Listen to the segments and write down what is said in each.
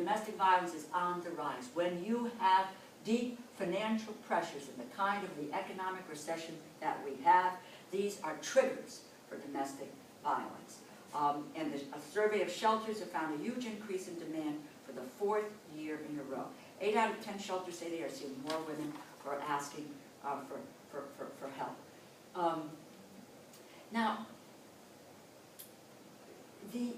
domestic violence is on the rise, when you have deep financial pressures and the kind of the economic recession that we have, these are triggers for domestic violence. And a survey of shelters have found a huge increase in demand for the 4th year in a row. 8 out of 10 shelters say they are seeing more women who are asking for help. Now, the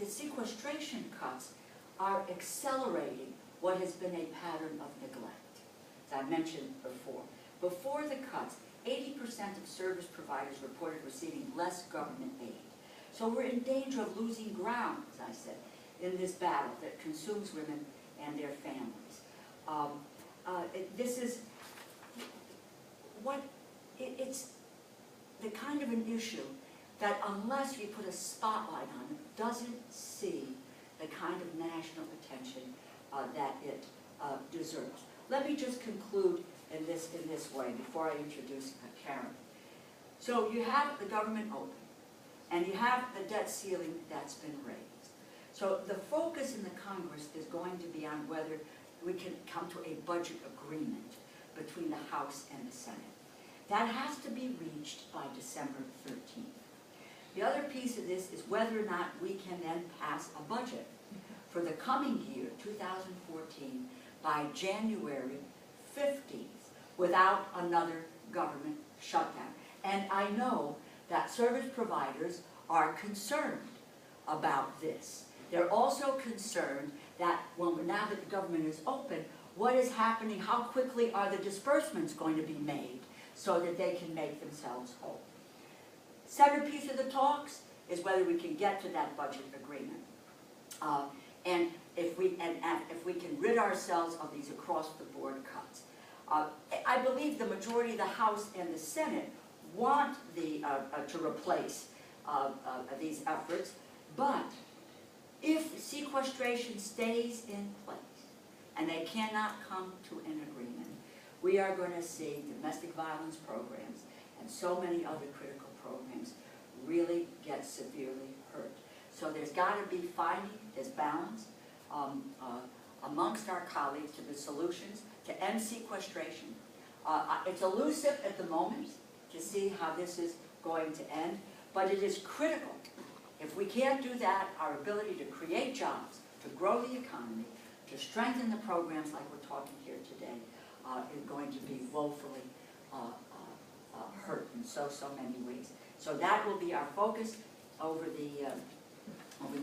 sequestration cuts are accelerating what has been a pattern of neglect, as I mentioned before. Before the cuts, 80% of service providers reported receiving less government aid. So we're in danger of losing ground, as I said, in this battle that consumes women and their families. It's the kind of an issue that unless we put a spotlight on it, doesn't see the kind of national attention that it deserves. Let me just conclude in this way before I introduce Karen. So you have the government open, and you have the debt ceiling that's been raised. So the focus in the Congress is going to be on whether we can come to a budget agreement between the House and the Senate. That has to be reached by December 13th. The other piece of this is whether or not we can then pass a budget for the coming year, 2014, by January 15th, without another government shutdown. And I know that service providers are concerned about this. They're also concerned that now that the government is open, what is happening, how quickly are the disbursements going to be made so that they can make themselves whole. Centerpiece of the talks is whether we can get to that budget agreement. And if we can rid ourselves of these across-the-board cuts. I believe the majority of the House and the Senate want to replace these efforts, but if sequestration stays in place and they cannot come to an agreement, we are going to see domestic violence programs and so many other critical programs really get severely hurt. So there's got to be finding this balance amongst our colleagues to the solutions to end sequestration. It's elusive at the moment to see how this is going to end, but it is critical. If we can't do that, our ability to create jobs, to grow the economy, to strengthen the programs like we're talking here today, is going to be woefully hurt in so many ways. So that will be our focus over the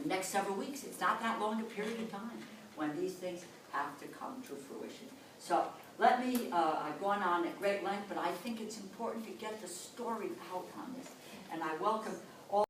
next several weeks. It's not that long a period of time when these things have to come to fruition. So let me, I've gone on at great length, but I think it's important to get the story out on this. And I welcome